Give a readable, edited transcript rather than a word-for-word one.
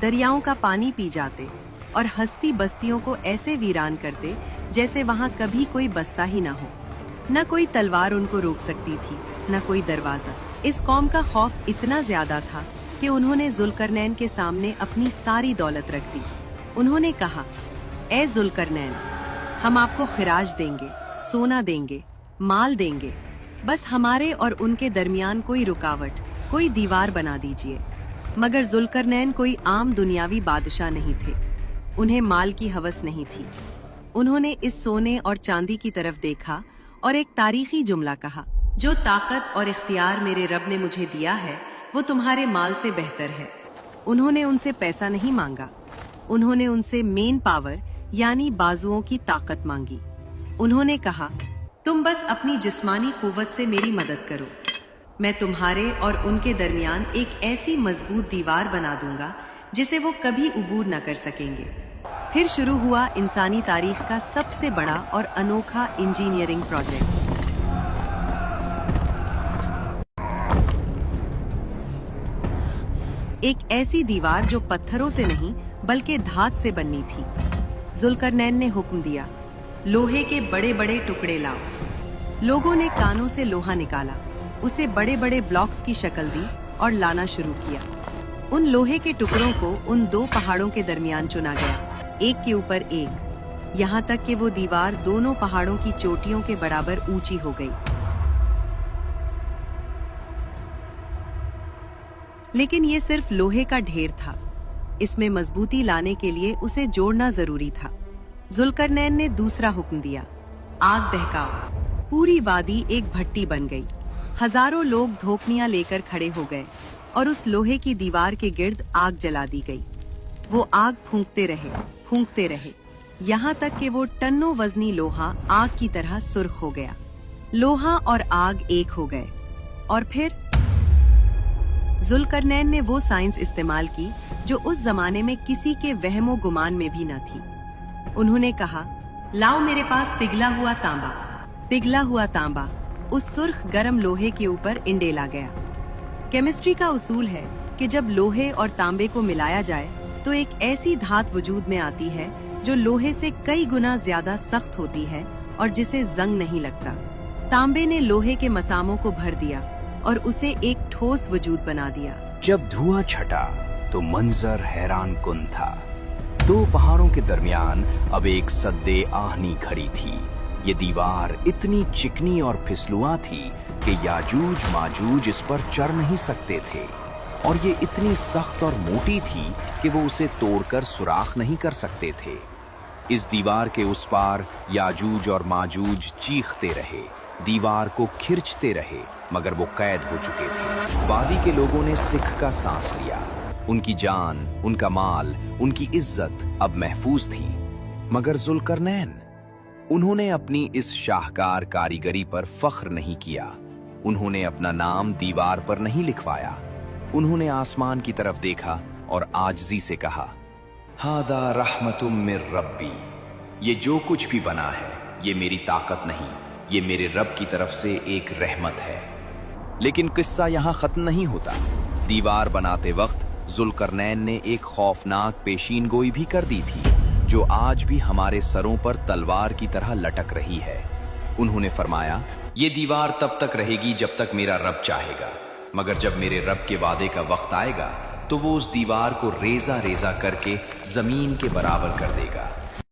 दरियाओं का पानी पी जाते और हस्ती बस्तियों को ऐसे वीरान करते जैसे वहां कभी कोई बसता ही ना हो। न कोई तलवार उनको रोक सकती थी, न कोई दरवाजा। इस कौम का खौफ इतना ज्यादा था कि उन्होंने जुल्करनैन के सामने अपनी सारी दौलत रख दी। उन्होंने कहा, ए जुल्करनैन, हम आपको खिराज देंगे, सोना देंगे, माल देंगे, बस हमारे और उनके दरमियान कोई रुकावट, कोई दीवार बना दीजिए। मगर जुल्करनैन कोई आम दुनियावी बादशाह नहीं थे। उन्हें माल की हवस नहीं थी। उन्होंने इस सोने और चांदी की तरफ देखा और एक तारीखी जुमला कहा, जो ताकत और इख्तियार मेरे रब ने मुझे दिया है वो तुम्हारे माल से बेहतर है। उन्होंने उनसे पैसा नहीं मांगा, उन्होंने उनसे मेन पावर यानी बाजुओं की ताकत मांगी। उन्होंने कहा, तुम बस अपनी जिस्मानी कुव्वत से मेरी मदद करो, मैं तुम्हारे और उनके दरमियान एक ऐसी मजबूत दीवार बना दूंगा जिसे वो कभी उबूर न कर सकेंगे। फिर शुरू हुआ इंसानी तारीख का सबसे बड़ा और अनोखा इंजीनियरिंग प्रोजेक्ट। एक ऐसी दीवार जो पत्थरों से नहीं बल्कि धात से बननी थी। जुल्करनैन ने हुक्म दिया, लोहे के बड़े बड़े टुकड़े लाओ। लोगों ने कानों से लोहा निकाला, उसे बड़े बड़े ब्लॉक्स की शक्ल दी और लाना शुरू किया। उन लोहे के टुकड़ों को उन दो पहाड़ों के दरमियान चुना गया, एक के ऊपर एक, यहाँ तक कि वो दीवार दोनों पहाड़ों की चोटियों के बराबर ऊंची हो गई। लेकिन ये सिर्फ लोहे का ढेर था। इसमें मजबूती लाने के लिए उसे जोड़ना जरूरी था। जुल्करनैन ने दूसरा हुक्म दिया, आग दहकाओ। पूरी वादी एक भट्टी बन गई। हजारों लोग धोकनियां लेकर खड़े हो गए और उस लोहे की दीवार के गिर्द आग जला दी गई। वो आग फूंकते रहे, यहाँ तक कि वो टन्नों वजनी लोहा आग की तरह सुर्ख हो गया। लोहा और आग एक हो गए। और फिर जुल्करनैन ने वो साइंस इस्तेमाल की जो उस जमाने में किसी के वहमो गुमान में भी न थी। उन्होंने कहा, लाओ मेरे पास पिघला हुआ तांबा। पिघला हुआ तांबा उस सुर्ख गरम लोहे के ऊपर इंडेला गया। केमिस्ट्री का उसूल है कि जब लोहे और तांबे को मिलाया जाए तो एक ऐसी धात वजूद में आती है जो लोहे से कई गुना ज्यादा सख्त होती है और जिसे जंग नहीं लगता। तांबे ने लोहे के मसामों को भर दिया और उसे एक ठोस वजूद बना दिया। जब धुआं छटा तो मंजर हैरान कुन था। दो पहाड़ों के दरमियान अब एक सद्दे आहनी खड़ी थी। ये दीवार इतनी चिकनी और फिसलुआ थी कि याजूज माजूज इस पर चढ़ नहीं सकते थे, और ये इतनी सख्त और मोटी थी कि वो उसे तोड़कर सुराख नहीं कर सकते थे। इस दीवार के उस पार याजूज और माजूज चीखते रहे, दीवार को खिंचते रहे, मगर वो कैद हो चुके थे। वादी के लोगों ने सिख का सांस लिया। उनकी जान, उनका माल, उनकी इज्जत अब महफूज थी। मगर जुल्करनैन, उन्होंने अपनी इस शाहकार कारीगरी पर फख्र नहीं किया। उन्होंने अपना नाम दीवार पर नहीं लिखवाया। उन्होंने आसमान की तरफ देखा और आजिज़ी से कहा, हादा रहमतुम मिर रब्बी। ये जो कुछ भी बना है ये मेरी ताकत नहीं, ये मेरे रब की तरफ से एक रहमत है। लेकिन किस्सा यहाँ खत्म नहीं होता। दीवार बनाते वक्त जुल्करनैन ने एक खौफनाक पेशीन गोई भी कर दी थी जो आज भी हमारे सरों पर तलवार की तरह लटक रही है। उन्होंने फरमाया, ये दीवार तब तक रहेगी जब तक मेरा रब चाहेगा, मगर जब मेरे रब के वादे का वक्त आएगा तो वो उस दीवार को रेजा रेजा करके जमीन के बराबर कर देगा।